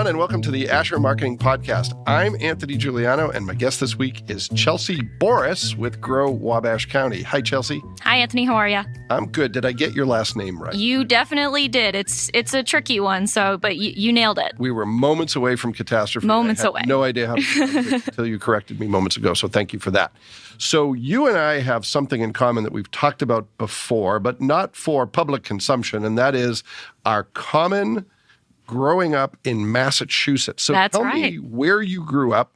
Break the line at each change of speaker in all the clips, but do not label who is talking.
everyone, and welcome to the Asher Marketing Podcast. I'm Anthony Giuliano, and my guest this week is Chelsea Boulrisse with Grow Wabash County. Hi, Chelsea.
Hi, Anthony. How are you?
I'm good. Did I get your last name right?
You definitely did. It's a tricky one, but you nailed it.
We were moments away from catastrophe.
Moments away.
No idea how to pronounce it until you corrected me moments ago, so thank you for that. So you and I have something in common that we've talked about before, but not for public consumption, and that is our common growing up in Massachusetts. So
That's
tell
right.
me where you grew up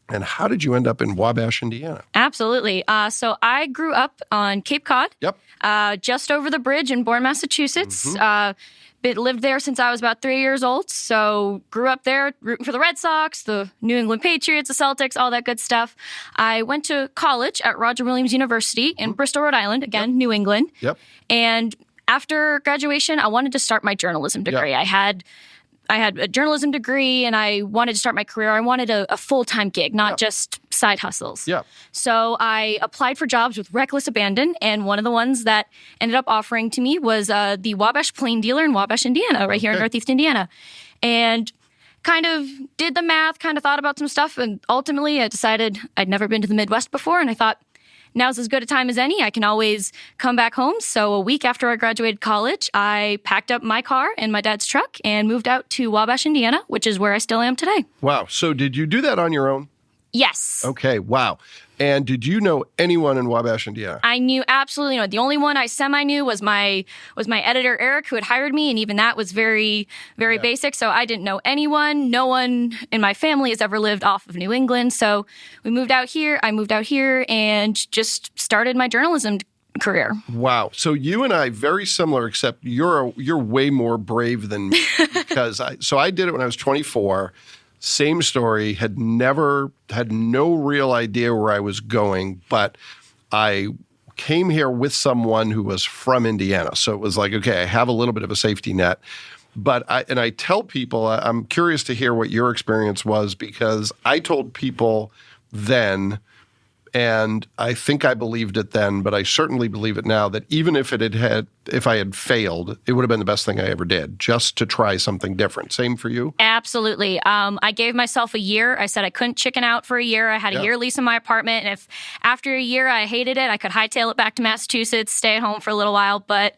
and how did you end up in Wabash, Indiana?
Absolutely. So I grew up on Cape Cod, just over the bridge in Bourne, Massachusetts. Lived there since I was about 3 years old. So grew up there rooting for the Red Sox, the New England Patriots, the Celtics, all that good stuff. I went to college at Roger Williams University in Bristol, Rhode Island, again, New England. And after graduation, I wanted to start my journalism degree. I had a journalism degree and I wanted to start my career. I wanted a full-time gig, not just side hustles. So I applied for jobs with reckless abandon, and one of the ones that ended up offering to me was the Wabash Plain Dealer in Wabash, Indiana, right here in Northeast Indiana. And kind of did the math, kind of thought about some stuff, and ultimately I decided I'd never been to the Midwest before, and I thought, now's as good a time as any. I can always come back home. So a week after I graduated college, I packed up my car and my dad's truck and moved out to Wabash, Indiana, which is where I still am today.
Wow. So did you do that on your own?
Yes.
Okay. Wow. And did you know anyone in Wabash, Indiana?
I knew absolutely no one. The only one I semi-knew was my editor, Eric, who had hired me, and even that was very, very basic. So I didn't know anyone. No one in my family has ever lived off of New England. So we moved out here. I moved out here and just started my journalism career.
Wow. So you and I, very similar, except you're way more brave than me because I did it when I was 24. Same story, had no real idea where I was going, but I came here with someone who was from Indiana. So it was like, okay, I have a little bit of a safety net. But I tell people, I'm curious to hear what your experience was because I told people then, and I think I believed it then, but I certainly believe it now, that even if I had failed, it would have been the best thing I ever did, just to try something different. Same for you?
Absolutely. I gave myself a year. I said I couldn't chicken out for a year. I had a year lease in my apartment, and if after a year I hated it, I could hightail it back to Massachusetts, stay at home for a little while. But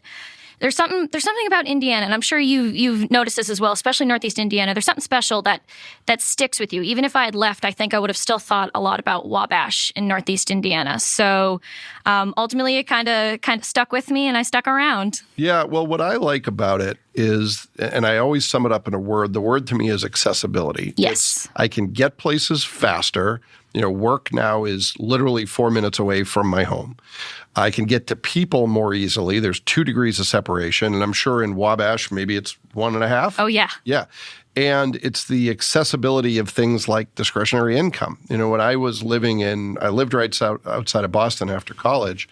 there's something about Indiana, and I'm sure you've noticed this as well, especially Northeast Indiana. There's something special that sticks with you. Even if I had left, I think I would have still thought a lot about Wabash in Northeast Indiana. So ultimately, it kind of stuck with me, and I stuck around. Yeah,
well, what I like about it is, and I always sum it up in a word, the word to me is accessibility.
Yes.
I can get places faster. Work now is literally 4 minutes away from my home. I can get to people more easily. There's 2 degrees of separation, and I'm sure in Wabash, maybe it's 1.5.
Oh, yeah.
Yeah. And it's the accessibility of things like discretionary income. When I was I lived right outside of Boston after college,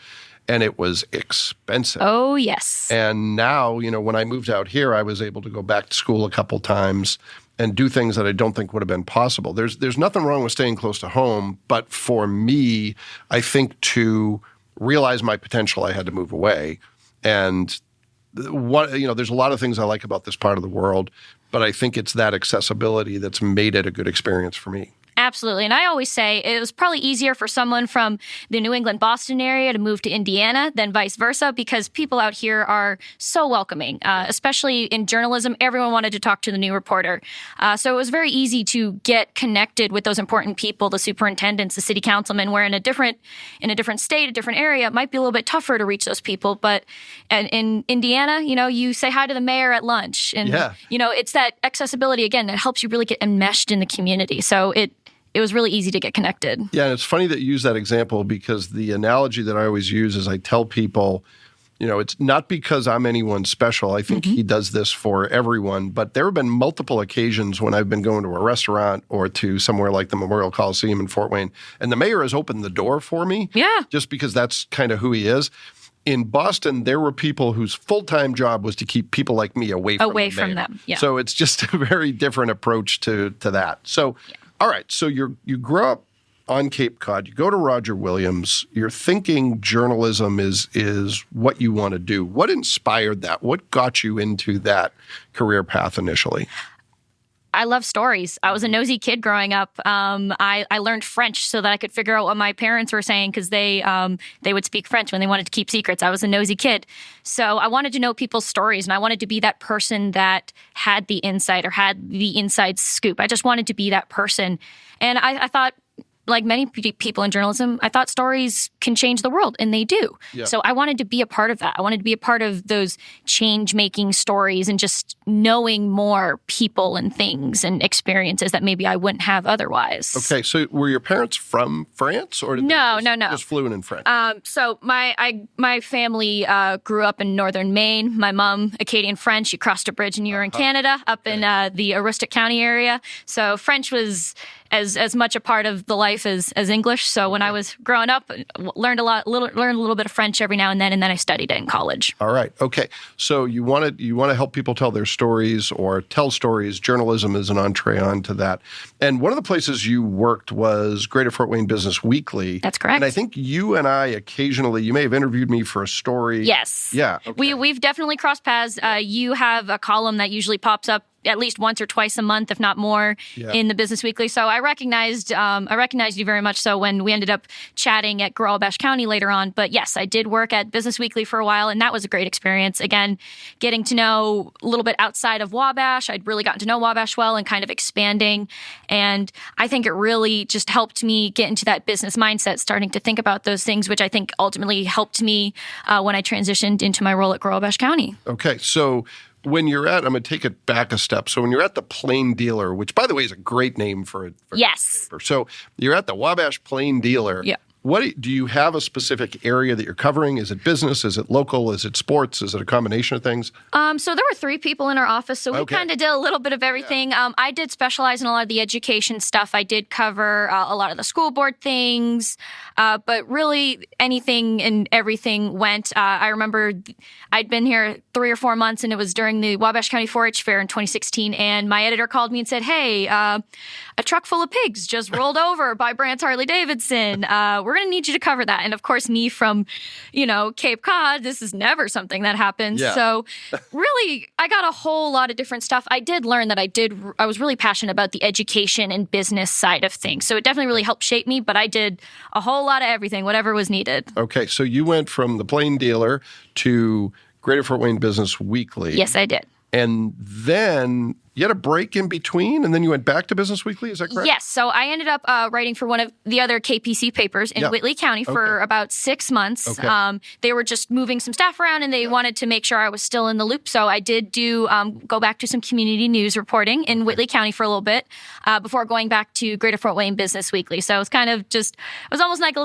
and it was expensive.
Oh, yes.
And now, when I moved out here, I was able to go back to school a couple times and do things that I don't think would have been possible. There's nothing wrong with staying close to home, but for me, I think to realize my potential, I had to move away. And there's a lot of things I like about this part of the world, but I think it's that accessibility that's made it a good experience for me.
Absolutely. And I always say it was probably easier for someone from the New England, Boston area to move to Indiana than vice versa, because people out here are so welcoming, especially in journalism. Everyone wanted to talk to the new reporter. So it was very easy to get connected with those important people, the superintendents, the city councilmen, where in a different state, a different area, it might be a little bit tougher to reach those people. But in Indiana, you say hi to the mayor at lunch. And, it's that accessibility, again, that helps you really get enmeshed in the community. So it was really easy to get connected.
Yeah, and it's funny that you use that example because the analogy that I always use is I tell people, it's not because I'm anyone special. I think he does this for everyone. But there have been multiple occasions when I've been going to a restaurant or to somewhere like the Memorial Coliseum in Fort Wayne, and the mayor has opened the door for me.
Yeah.
Just because that's kind of who he is. In Boston, there were people whose full-time job was to keep people like me away from
them. Yeah.
So it's just a very different approach to that. So, all right. So you grow up on Cape Cod. You go to Roger Williams. You're thinking journalism is what you want to do. What inspired that? What got you into that career path initially?
I love stories. I was a nosy kid growing up. I learned French so that I could figure out what my parents were saying because they would speak French when they wanted to keep secrets. I was a nosy kid. So I wanted to know people's stories, and I wanted to be that person that had the insight or had the inside scoop. I just wanted to be that person. And I thought, like many people in journalism, I thought stories can change the world, and they do. Yeah. So I wanted to be a part of that. I wanted to be a part of those change-making stories and just knowing more people and things and experiences that maybe I wouldn't have otherwise.
Okay, so were your parents from France, or did
no,
just fluent in French?
So my family grew up in northern Maine. My mom, Acadian French. She crossed a bridge and you were in Canada, up in the Aroostook County area. So French was as much a part of the life as English. So when I was growing up, learned a little bit of French every now and then I studied it in college.
All right. Okay. So you want to help people tell their stories or tell stories. Journalism is an entree onto that. And one of the places you worked was Greater Fort Wayne Business Weekly.
That's correct.
And I think you and I occasionally, you may have interviewed me for a story.
Yes.
Yeah. Okay.
We've definitely crossed paths. You have a column that usually pops up at least once or twice a month, if not more, in the Business Weekly. So I recognized you very much so when we ended up chatting at Wabash County later on. But yes, I did work at Business Weekly for a while, and that was a great experience. Again, getting to know a little bit outside of Wabash. I'd really gotten to know Wabash well and kind of expanding. And I think it really just helped me get into that business mindset, starting to think about those things, which I think ultimately helped me when I transitioned into my role at Wabash County.
Okay, so when you're at, I'm going to take it back a step. So when you're at the Plain Dealer, which by the way is a great name for
yes.
paper. So you're at the Wabash Plain Dealer.
Yeah.
What do you have a specific area that you're covering? Is it business? Is it local? Is it sports? Is it a combination of things?
So there were 3 people in our office, so we kind of did a little bit of everything. Yeah. I did specialize in a lot of the education stuff. I did cover a lot of the school board things, but really anything and everything went. I remember I'd been here 3 or 4 months, and it was during the Wabash County 4-H Fair in 2016, and my editor called me and said, "Hey, a truck full of pigs just rolled over by Brandt's Harley-Davidson. We're going to need you to cover that." And of course, me from, Cape Cod, this is never something that happens. Yeah. So really, I got a whole lot of different stuff. I did learn that I was really passionate about the education and business side of things. So it definitely really helped shape me, but I did a whole lot of everything, whatever was needed.
Okay. So you went from the Plain Dealer to Greater Fort Wayne Business Weekly.
Yes, I did.
And then you had a break in between, and then you went back to Business Weekly, is that correct?
Yes. So I ended up writing for one of the other KPC papers in Whitley County for about 6 months. Okay. They were just moving some staff around, and they wanted to make sure I was still in the loop. So I did go back to some community news reporting in Whitley County for a little bit before going back to Greater Fort Wayne Business Weekly. So it was kind of it was almost like a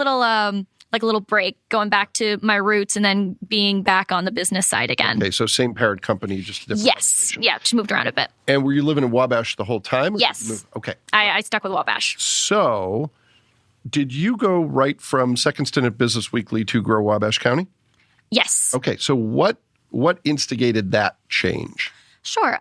little break, going back to my roots and then being back on the business side again.
Okay, so same parent company, just a different location.
Yeah, just moved around a bit.
And were you living in Wabash the whole time?
Yes.
Okay.
I stuck with Wabash.
So did you go right from second stint at Business Weekly to grow Wabash County?
Yes.
Okay, so what instigated that change?
Sure.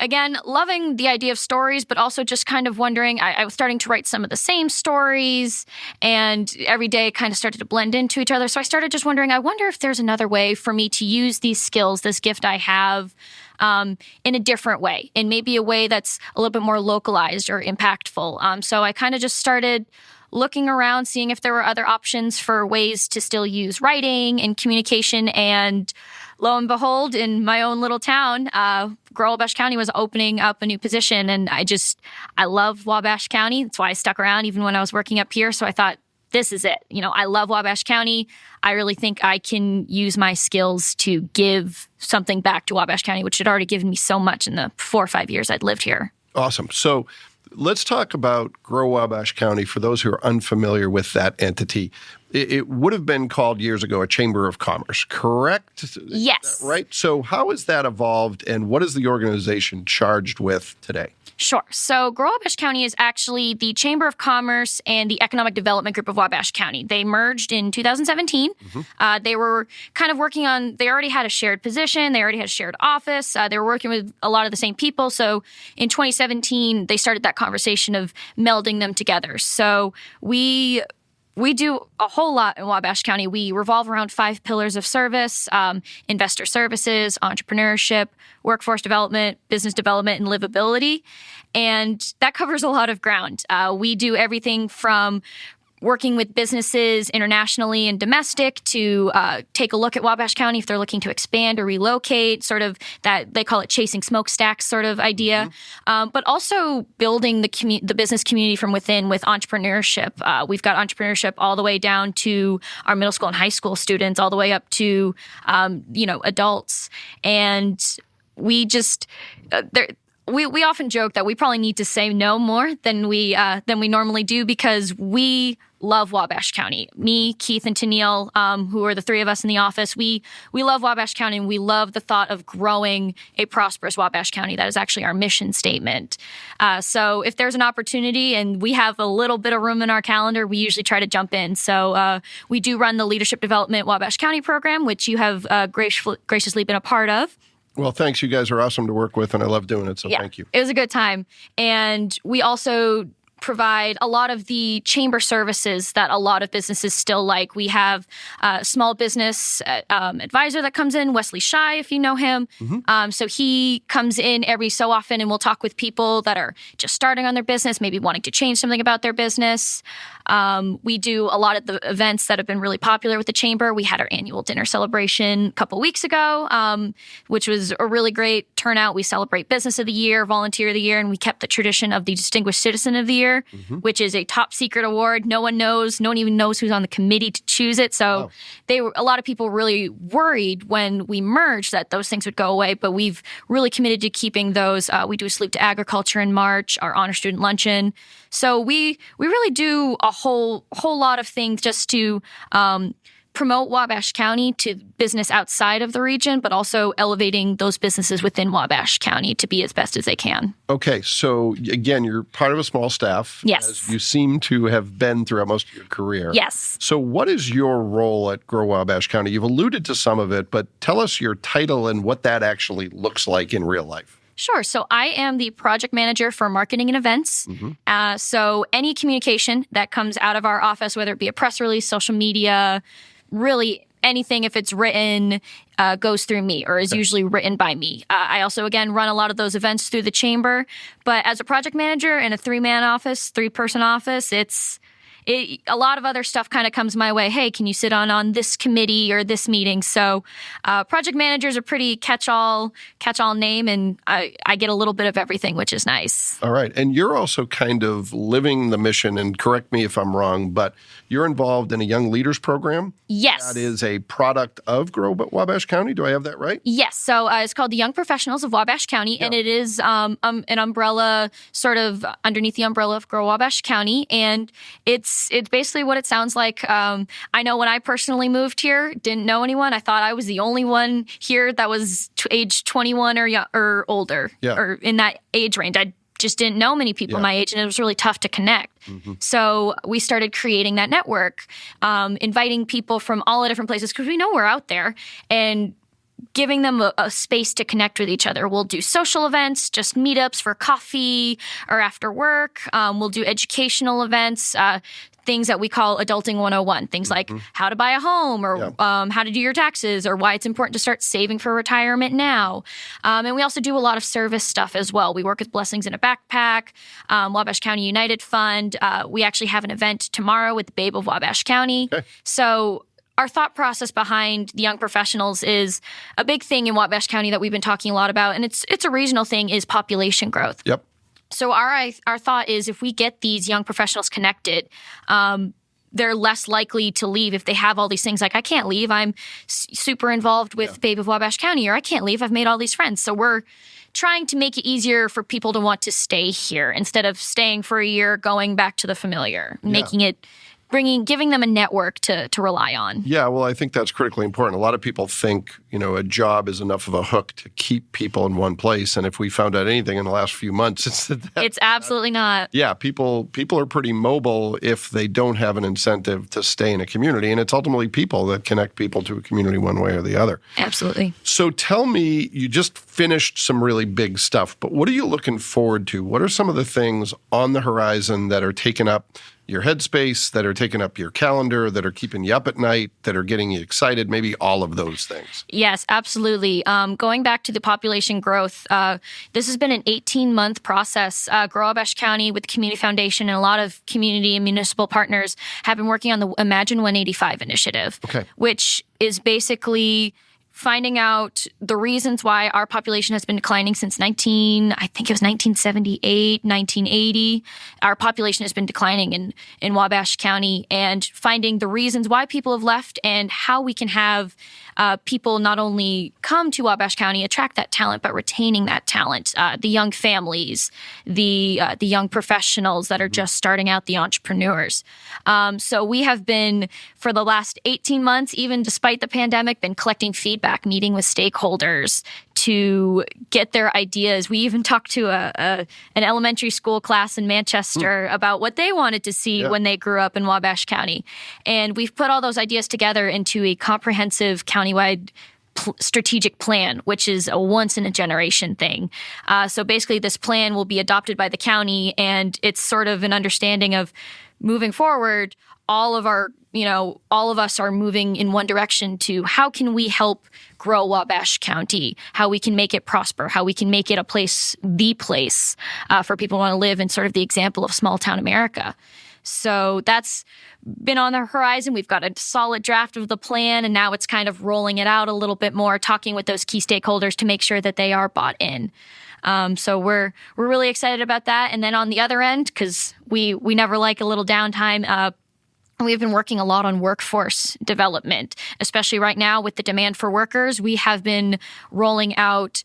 Again, loving the idea of stories, but also just kind of wondering, I was starting to write some of the same stories, and every day kind of started to blend into each other. So I started just wondering, I wonder if there's another way for me to use these skills, this gift I have, in a different way, in maybe a way that's a little bit more localized or impactful. So I kind of just started looking around, seeing if there were other options for ways to still use writing and communication. And lo and behold, in my own little town, Wabash County was opening up a new position. And I love Wabash County. That's why I stuck around even when I was working up here. So I thought, this is it. I love Wabash County. I really think I can use my skills to give something back to Wabash County, which had already given me so much in the 4 or 5 years I'd lived here.
Awesome. So let's talk about Grow Wabash County for those who are unfamiliar with that entity. It would have been called years ago a Chamber of Commerce, correct?
Yes.
Right? So how has that evolved, and what is the organization charged with today?
Sure. So Wabash County is actually the Chamber of Commerce and the Economic Development Group of Wabash County. They merged in 2017. Mm-hmm. They were kind of working on, they already had a shared position. They already had a shared office. They were working with a lot of the same people. So in 2017, they started that conversation of melding them together. So we we do a whole lot in Wabash County. We revolve around 5 pillars of service: investor services, entrepreneurship, workforce development, business development, and livability. And that covers a lot of ground. We do everything from working with businesses internationally and domestic to take a look at Wabash County if they're looking to expand or relocate, sort of that they call it chasing smokestacks sort of idea, but also building the business community from within with entrepreneurship. We've got entrepreneurship all the way down to our middle school and high school students, all the way up to adults, and we just We often joke that we probably need to say no more than we normally do, because we love Wabash County. Me, Keith, and Tennille, who are the 3 of us in the office, we love Wabash County, and we love the thought of growing a prosperous Wabash County. That is actually our mission statement. So if there's an opportunity and we have a little bit of room in our calendar, we usually try to jump in. So we do run the Leadership Development Wabash County program, which you have graciously been a part of.
Well, thanks. You guys are awesome to work with, and I love doing it, so thank you.
It was a good time. And we also provide a lot of the chamber services that a lot of businesses still like. We have a small business advisor that comes in, Wesley Shy, if you know him. So he comes in every so often, and we'll talk with people that are just starting on their business, maybe wanting to change something about their business. We do a lot of the events that have been really popular with the chamber. We had our annual dinner celebration a couple weeks ago, which was a really great turnout. We celebrate Business of the Year, Volunteer of the Year, and we kept the tradition of the Distinguished Citizen of the Year, which is a top secret award. No one even knows who's on the committee to choose it. So a lot of people really worried when we merged that those things would go away, but we've really committed to keeping those. We do a salute to agriculture in March, our honor student luncheon. So we really do a whole lot of things just to promote Wabash County to business outside of the region, but also elevating those businesses within Wabash County to be as best as they can.
Okay, so again, you're part of a small staff.
Yes.
As you seem to have been throughout most of your career.
Yes.
So what is your role at Grow Wabash County? You've alluded to some of it, but tell us your title and what that actually looks like in real life.
Sure. So I am the project manager for marketing and events. So any communication that comes out of our office, whether it be a press release, social media, really anything, if it's written, goes through me or is usually written by me. I also, again, run a lot of those events through the chamber. But as a project manager in a 3-person office, a lot of other stuff kind of comes my way. Hey, can you sit on this committee or this meeting? So project manager is a pretty catch-all name, and I get a little bit of everything, which is nice.
All right. And you're also kind of living the mission, and correct me if I'm wrong, but you're involved in a Young Leaders Program?
Yes.
That is a product of Grow Wabash County. Do I have that right?
Yes. So it's called the Young Professionals of Wabash County, and it is an umbrella sort of underneath the umbrella of Grow Wabash County, and it's basically what it sounds like. I know when I personally moved here, didn't know anyone. I thought I was the only one here that was age 21 or older, or in that age range. I just didn't know many people my age, and it was really tough to connect. So we started creating that network, inviting people from all the different places, because we know we're out there, and giving them a space to connect with each other. We'll do social events, just meetups for coffee or after work. We'll do educational events, things that we call Adulting 101, things like how to buy a home or how to do your taxes or why it's important to start saving for retirement now. And we also do a lot of service stuff as well. We work with Blessings in a Backpack, Wabash County United Fund. We actually have an event tomorrow with the Babe of Wabash County. Okay. So our thought process behind the Young Professionals is a big thing in Wabash County that we've been talking a lot about, and it's a regional thing, is population growth. Yep. So our thought is if we get these young professionals connected, they're less likely to leave if they have all these things like, I can't leave, I'm super involved with Babe of Wabash County, or I can't leave, I've made all these friends. So we're trying to make it easier for people to want to stay here instead of staying for a year, going back to the familiar, making it giving them a network to rely on. Yeah, well, I think that's critically important. A lot of people think, a job is enough of a hook to keep people in one place. And if we found out anything in the last few months, it's absolutely not. Yeah, people are pretty mobile if they don't have an incentive to stay in a community. And it's ultimately people that connect people to a community one way or the other. Absolutely. So tell me, you just finished some really big stuff, but what are you looking forward to? What are some of the things on the horizon that are taken up
your headspace, that are taking up your calendar, that are keeping you up at night, that are getting you excited, maybe all of those things?
Yes, absolutely. Going back to the population growth, this has been an 18-month process. Wabash County with the Community Foundation and a lot of community and municipal partners have been working on the Imagine 185 initiative, which is basically finding out the reasons why our population has been declining since 1978, 1980. Our population has been declining in Wabash County, and finding the reasons why people have left and how we can have people not only come to Wabash County, attract that talent, but retaining that talent. The young families, the young professionals that are just starting out, the entrepreneurs. So we have been, for the last 18 months, even despite the pandemic, been collecting feedback, meeting with stakeholders to get their ideas. We even talked to an elementary school class in Manchester about what they wanted to see when they grew up in Wabash County. And we've put all those ideas together into a comprehensive countywide strategic plan, which is a once-in-a-generation thing. So basically, this plan will be adopted by the county, and it's sort of an understanding of moving forward, all of us are moving in one direction to how can we help grow Wabash County, how we can make it prosper, how we can make it the place for people who want to live, and sort of the example of small town America. So that's been on the horizon. We've got a solid draft of the plan, and now it's kind of rolling it out a little bit more, talking with those key stakeholders to make sure that they are bought in. So we're really excited about that. And then on the other end, because we never like a little downtime, we've been working a lot on workforce development, especially right now with the demand for workers. We have been rolling out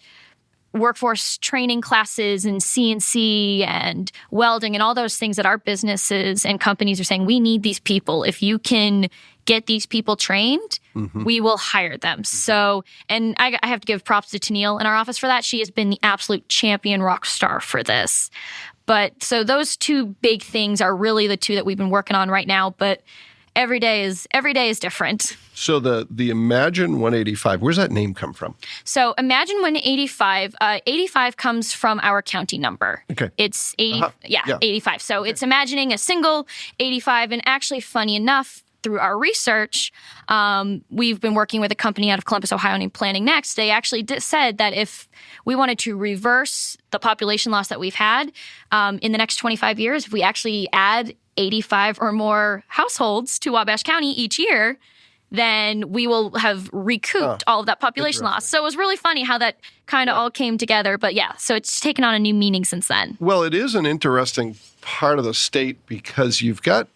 workforce training classes and CNC and welding and all those things that our businesses and companies are saying, we need these people. If you can get these people trained, we will hire them. So, and I have to give props to Tennille in our office for that. She has been the absolute champion rock star for this. But so those two big things are really the two that we've been working on right now. But every day is different.
So the Imagine 185, where's that name come from?
So Imagine 185, 85 comes from our county number.
Okay.
It's 85. So it's imagining a single 85. And actually, funny enough, through our research, we've been working with a company out of Columbus, Ohio named Planning Next. They actually said that if we wanted to reverse the population loss that we've had in the next 25 years, if we actually add 85 or more households to Wabash County each year, then we will have recouped all of that population loss. So it was really funny how that kind of all came together. But yeah, so it's taken on a new meaning since then.
Well, it is an interesting part of the state because you've got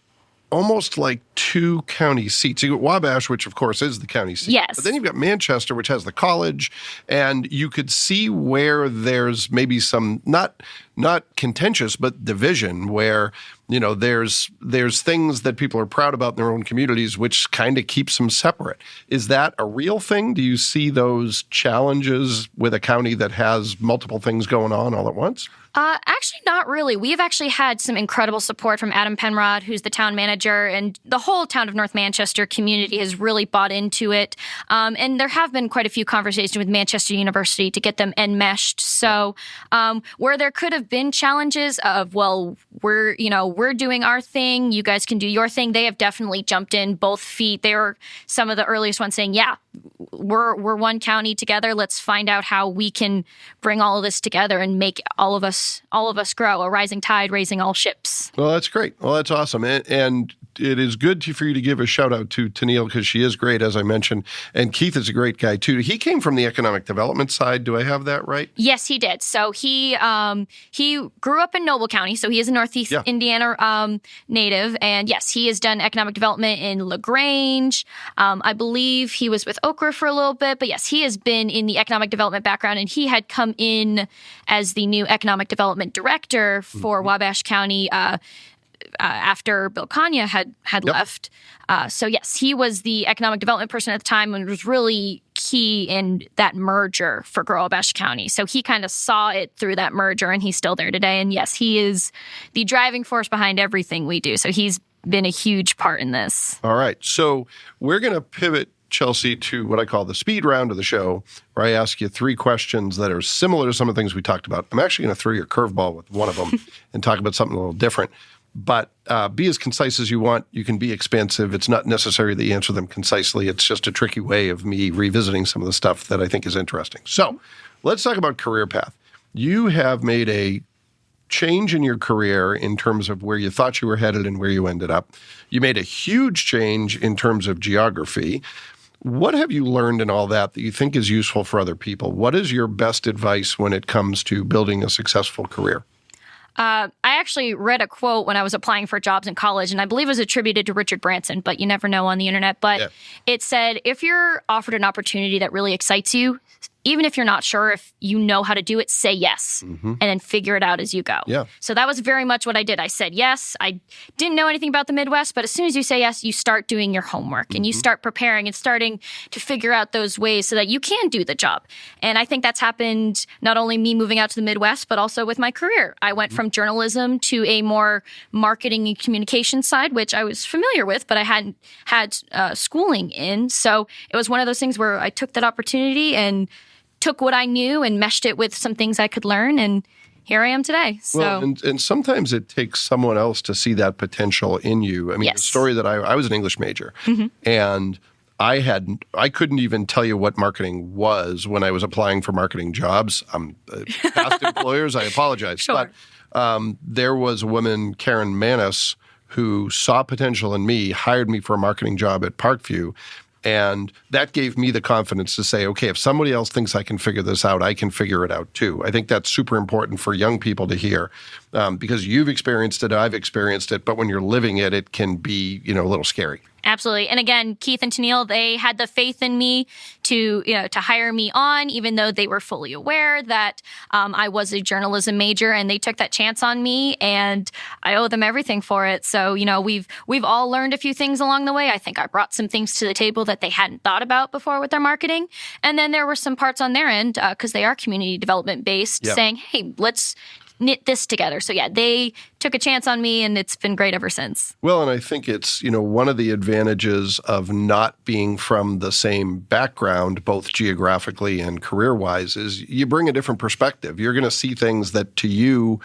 almost like two county seats. You got Wabash, which of course is the county seat.
Yes.
But then you've got Manchester, which has the college, and you could see where there's maybe some not contentious, but division where, you know, there's things that people are proud about in their own communities, which kind of keeps them separate. Is that a real thing? Do you see those challenges with a county that has multiple things going on all at once?
Actually, not really. We've actually had some incredible support from Adam Penrod, who's the town manager, and the whole town of North Manchester community has really bought into it. And there have been quite a few conversations with Manchester University to get them enmeshed. So where there could have been challenges of, well, we're doing our thing, you guys can do your thing, they have definitely jumped in both feet. They were some of the earliest ones saying, yeah, we're one county together. Let's find out how we can bring all of this together and make all of us grow. A rising tide raising all ships.
Well, that's great. Well, that's awesome. And it is good for you to give a shout out to Tennille because she is great, as I mentioned. And Keith is a great guy too. He came from the economic development side. Do I have that right?
Yes, he did. So he grew up in Noble County. So he is a Northeast Indiana native. And yes, he has done economic development in LaGrange. I believe he was with Okra for a little bit. But yes, he has been in the economic development background, and he had come in as the new economic development director for Wabash County after Bill Kanya had left. So yes, he was the economic development person at the time and was really key in that merger for Wabash County. So he kind of saw it through that merger, and he's still there today. And yes, he is the driving force behind everything we do. So he's been a huge part in this.
All right. So we're going to pivot, Chelsea, to what I call the speed round of the show, where I ask you 3 questions that are similar to some of the things we talked about. I'm actually going to throw you a curveball with one of them and talk about something a little different. But be as concise as you want. You can be expansive. It's not necessary that you answer them concisely. It's just a tricky way of me revisiting some of the stuff that I think is interesting. So let's talk about career path. You have made a change in your career in terms of where you thought you were headed and where you ended up. You made a huge change in terms of geography. What have you learned in all that you think is useful for other people? What is your best advice when it comes to building a successful career?
I actually read a quote when I was applying for jobs in college, and I believe it was attributed to Richard Branson, but you never know on the internet. But it said, if you're offered an opportunity that really excites you, even if you're not sure if you know how to do it, say yes, and then figure it out as you go.
Yeah.
So that was very much what I did. I said yes. I didn't know anything about the Midwest, but as soon as you say yes, you start doing your homework and you start preparing and starting to figure out those ways so that you can do the job. And I think that's happened not only me moving out to the Midwest, but also with my career. I went from journalism to a more marketing and communication side, which I was familiar with, but I hadn't had schooling in. So it was one of those things where I took that opportunity and took what I knew and meshed it with some things I could learn, and here I am today. So.
Well, and sometimes it takes someone else to see that potential in you. I mean, the story that I was an English major, and I couldn't even tell you what marketing was when I was applying for marketing jobs. Past employers, I apologize.
Sure.
But there was a woman, Karen Manis, who saw potential in me, hired me for a marketing job at Parkview. And that gave me the confidence to say, okay, if somebody else thinks I can figure this out, I can figure it out too. I think that's super important for young people to hear because you've experienced it, I've experienced it, but when you're living it, it can be, a little scary.
Absolutely. And again, Keith and Tennille, they had the faith in me to hire me on, even though they were fully aware that I was a journalism major, and they took that chance on me, and I owe them everything for it. So, we've all learned a few things along the way. I think I brought some things to the table that they hadn't thought about before with their marketing. And then there were some parts on their end, because they are community development based, saying, hey, let's knit this together. So they took a chance on me, and it's been great ever since.
Well, and I think it's, one of the advantages of not being from the same background, both geographically and career-wise, is you bring a different perspective. You're going to see things that to you,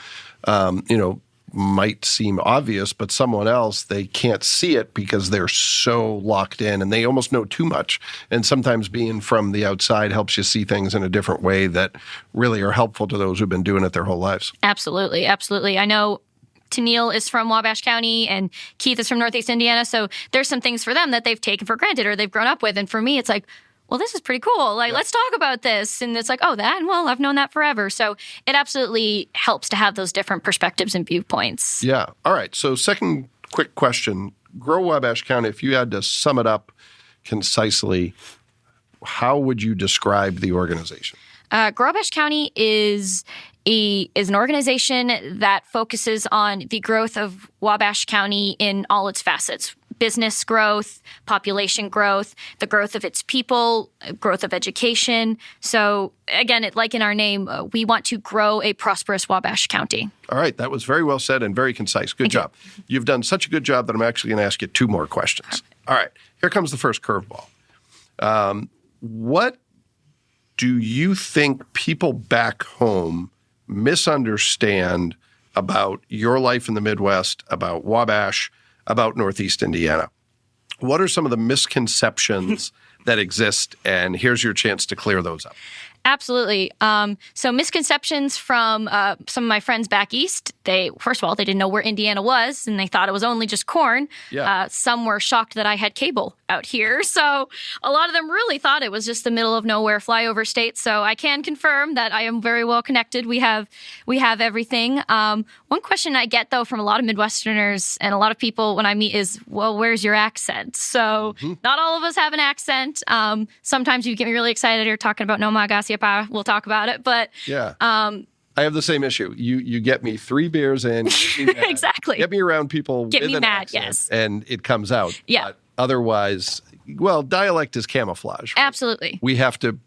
might seem obvious, but someone else, they can't see it because they're so locked in and they almost know too much. And sometimes being from the outside helps you see things in a different way that really are helpful to those who've been doing it their whole lives.
Absolutely. Absolutely. I know Tennille is from Wabash County and Keith is from Northeast Indiana. So there's some things for them that they've taken for granted or they've grown up with. And for me, it's like, well, this is pretty cool. Let's talk about this. And it's like, oh, that? Well, I've known that forever. So it absolutely helps to have those different perspectives and viewpoints.
Yeah. All right. So second quick question. Grow Wabash County, if you had to sum it up concisely, how would you describe the organization?
Grow Wabash County is an organization that focuses on the growth of Wabash County in all its facets. Business growth, population growth, the growth of its people, growth of education. So again, like in our name, we want to grow a prosperous Wabash County.
All right. That was very well said and very concise. Good job. You've done such a good job that I'm actually going to ask you two more questions. All right. Here comes the first curveball. What do you think people back home misunderstand about your life in the Midwest, about Wabash, about Northeast Indiana? What are some of the misconceptions that exist? And here's your chance to clear those up.
Absolutely. So misconceptions from some of my friends back east. First of all, they didn't know where Indiana was, and they thought it was only just corn. Yeah. Some were shocked that I had cable out here. So a lot of them really thought it was just the middle of nowhere flyover state. So I can confirm that I am very well connected. We have everything. One question I get, though, from a lot of Midwesterners and a lot of people when I meet is, well, where's your accent? So not all of us have an accent. Sometimes you get me really excited. You're talking about Nomagasiapa. We'll talk about it. But
yeah. I have the same issue. You get me 3 beers in.
Exactly.
Get me around people
get
with
me
an
mad,
accent,
yes.
And it comes out.
Yeah.
But otherwise, well, dialect is camouflage. Right?
Absolutely.
We have to,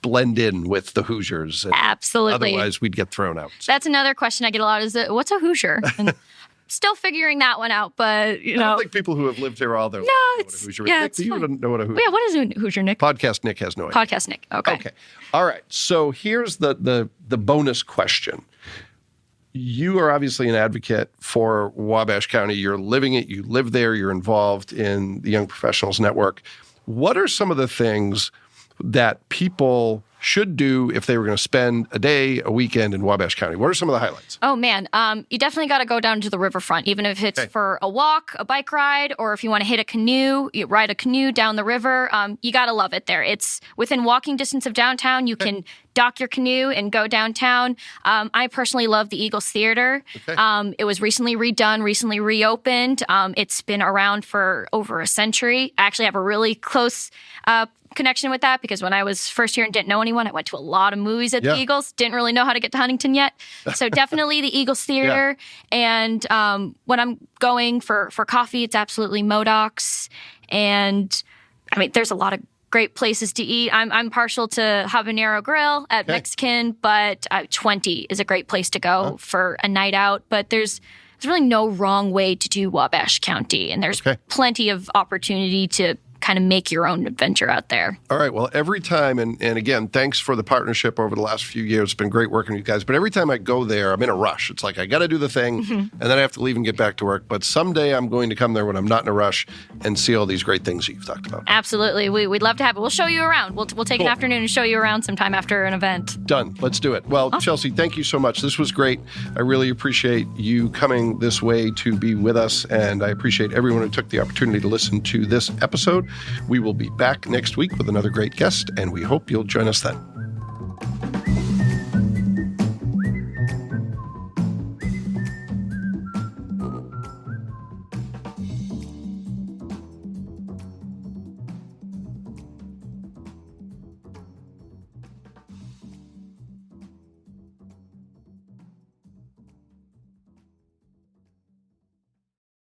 blend in with the Hoosiers.
Absolutely.
Otherwise, we'd get thrown out.
That's another question I get a lot is, what's a Hoosier? And still figuring that one out, but,
I don't think people who have lived here all their lives know what a Hoosier is. Nick, do you know what a Hoosier is?
Yeah, what is a Hoosier, Nick?
Podcast Nick has no idea.
Podcast Nick, okay.
All right, so here's the bonus question. you are obviously an advocate for Wabash County. You're living it. You live there. You're involved in the Young Professionals Network. What are some of the things that people should do if they were going to spend a day, a weekend in Wabash County? What are some of the highlights?
Oh, man. You definitely got to go down to the riverfront, even if it's for a walk, a bike ride, or if you want to hit a canoe, you ride a canoe down the river. You got to love it there. It's within walking distance of downtown. You can dock your canoe and go downtown. I personally love the Eagles Theater. It was recently redone, recently reopened. It's been around for over a century. I actually have a really close connection with that because when I was first here and didn't know anyone, I went to a lot of movies at the Eagles. Didn't really know how to get to Huntington yet. So definitely the Eagles Theater. And when I'm going for coffee, it's absolutely Modoc's. And I mean, there's a lot of great places to eat. I'm partial to Habanero Grill at Mexican, but 20 is a great place to go for a night out. But there's really no wrong way to do Wabash County. And there's plenty of opportunity to kind of make your own adventure out there.
All right. Well, every time, and again, thanks for the partnership over the last few years. It's been great working with you guys. But every time I go there, I'm in a rush. It's like I got to do the thing, and then I have to leave and get back to work. But someday I'm going to come there when I'm not in a rush and see all these great things that you've talked about.
Absolutely. We'd love to have it. We'll show you around. We'll take an afternoon and show you around sometime after an event.
Done. Let's do it. Well, Chelsea, thank you so much. This was great. I really appreciate you coming this way to be with us, and I appreciate everyone who took the opportunity to listen to this episode. We will be back next week with another great guest, and we hope you'll join us then.